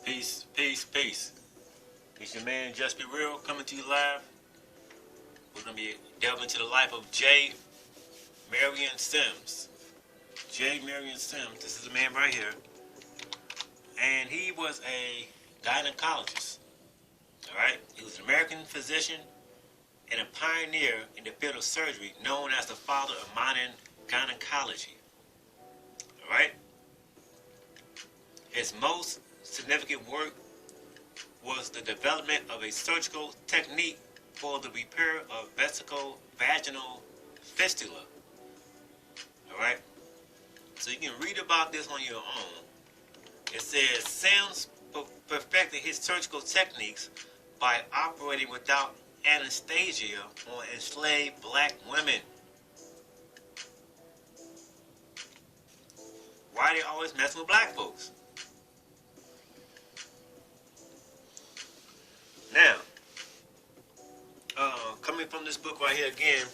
Peace, peace, peace. It's your man, Just Be Real, coming to you live. We're going to be delving into the life of Marion Sims. Marion Sims, this is the man right here. And he was a gynecologist. Alright? He was an American physician and a pioneer in the field of surgery, known as the father of modern gynecology. Alright? His most significant work was the development of a surgical technique for the repair of vaginal fistula. Alright? So you can read about this on your own. It says, Sims perfected his surgical techniques by operating without anesthesia on enslaved black women. Why are they always messing with black folks? Now, coming from this book right here again,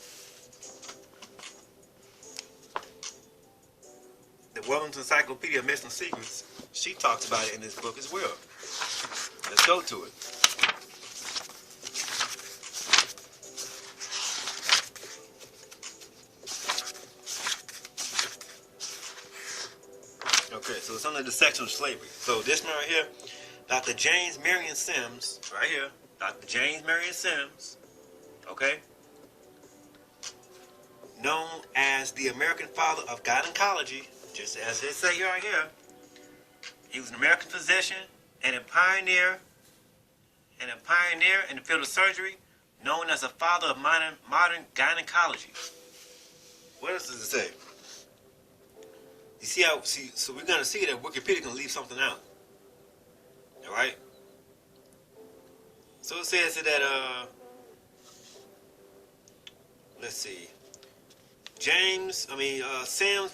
the Women's Encyclopedia of Missing Secrets, she talks about it in this book as well. Let's go to it. Okay, so it's under the section of slavery. So this man right here, Dr. Marion Sims, right here, Dr. Marion Sims, okay, known as the American father of gynecology, just as they say right here. He was an American physician and a pioneer in the field of surgery, known as the father of modern gynecology. What else does it say? You see so we're going to see that Wikipedia can leave something out. Alright? So it says that, let's see. Sims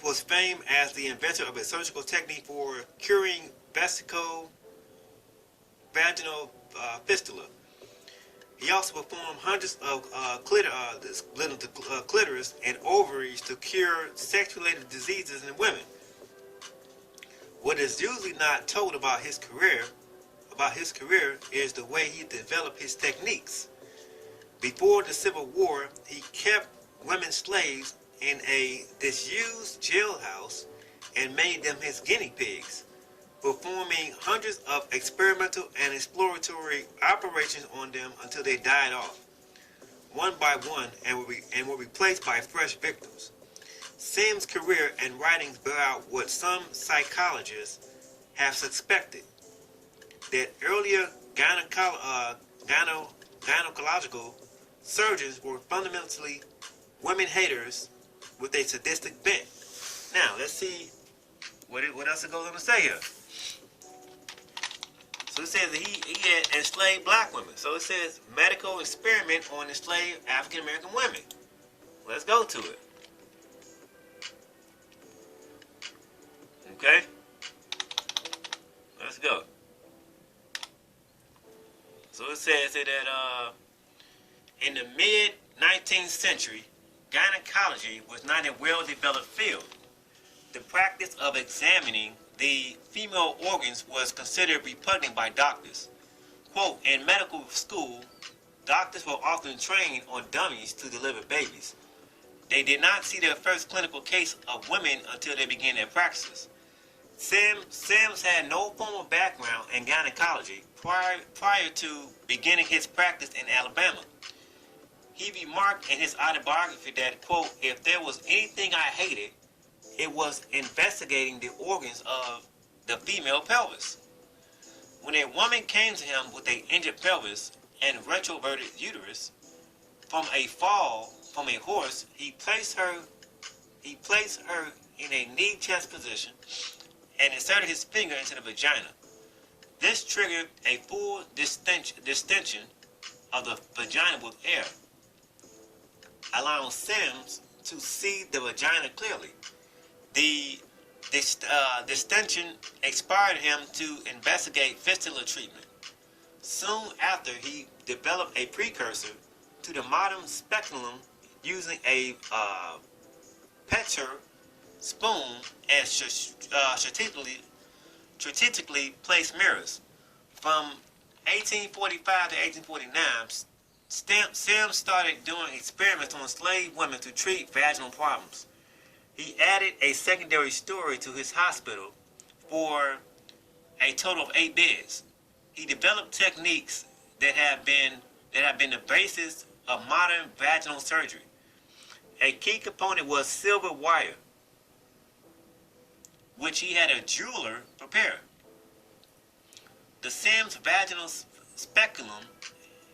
was famed as the inventor of a surgical technique for curing vaginal fistula. He also performed hundreds of clitoris and ovaries to cure sex-related diseases in women. What is usually not told about his career is the way he developed his techniques. Before the Civil War, he kept women slaves in a disused jailhouse and made them his guinea pigs, performing hundreds of experimental and exploratory operations on them until they died off, one by one, and were replaced by fresh victims. Sims' career and writings bear out what some psychologists have suspected, that earlier gynecological surgeons were fundamentally women haters with a sadistic bent. Now, let's see what else it goes on to say here. So it says that he had enslaved black women. So it says medical experiment on enslaved African American women. Let's go to it. Okay? Let's go. So it says that in the mid-19th century, gynecology was not a well-developed field. The practice of examining the female organs was considered repugnant by doctors. Quote, in medical school, doctors were often trained on dummies to deliver babies. They did not see their first clinical case of women until they began their practices. Sims had no formal background in gynecology prior to beginning his practice in Alabama. He remarked in his autobiography that, quote, if there was anything I hated, it was investigating the organs of the female pelvis. When a woman came to him with an injured pelvis and retroverted uterus from a fall from a horse, he placed her in a knee-chest position and inserted his finger into the vagina. This triggered a full distension of the vagina with air, allowing Sims to see the vagina clearly. The distension inspired him to investigate fistula treatment. Soon after, he developed a precursor to the modern speculum using a Petcher spoon and strategically placed mirrors. From 1845 to 1849, Sims started doing experiments on slave women to treat vaginal problems. He added a secondary story to his hospital for a total of 8 beds. He developed techniques that have been the basis of modern vaginal surgery. A key component was silver wire, which he had a jeweler prepare. The Sims vaginal speculum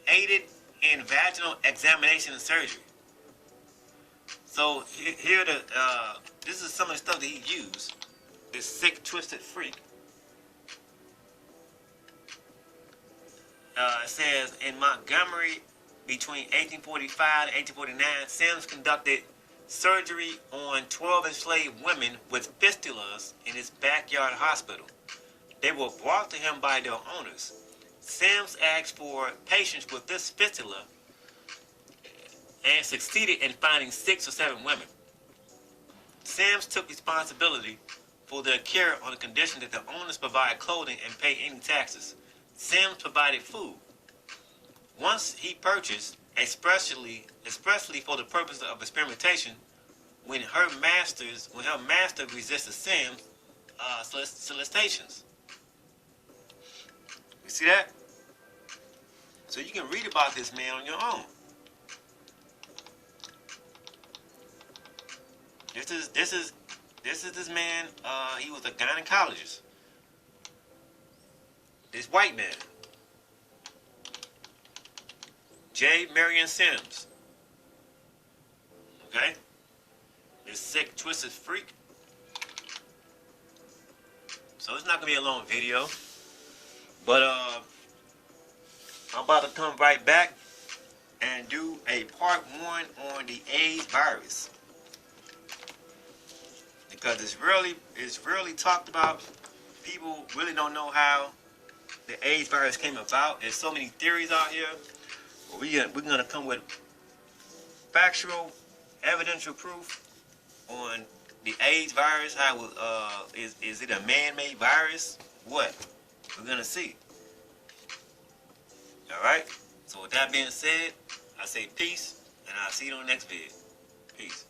aided in vaginal examination and surgery. So here this is some of the stuff that he used. This sick, twisted freak. It says in Montgomery, between 1845 and 1849, Sims conducted surgery on 12 enslaved women with fistulas in his backyard hospital. They were brought to him by their owners. Sims asked for patients with this fistula and succeeded in finding 6 or 7 women. Sims took responsibility for their care on the condition that the owners provide clothing and pay any taxes. Sims provided food. Once he purchased, expressly for the purpose of experimentation, when her master resisted Sims' solicitations. You see that? So you can read about this man on your own. This is this man. He was a gynecologist. This white man, J. Marion Sims. Okay? This sick, twisted freak. So it's not gonna be a long video, but I'm about to come right back and do a part 1 on the AIDS virus, because it's really talked about. People really don't know how the AIDS virus came about. There's so many theories out here. We're gonna come with factual, evidential proof on the AIDS virus. How is it a man-made virus? What? We're gonna see. All right. So with that being said, I say peace, and I'll see you on the next vid. Peace.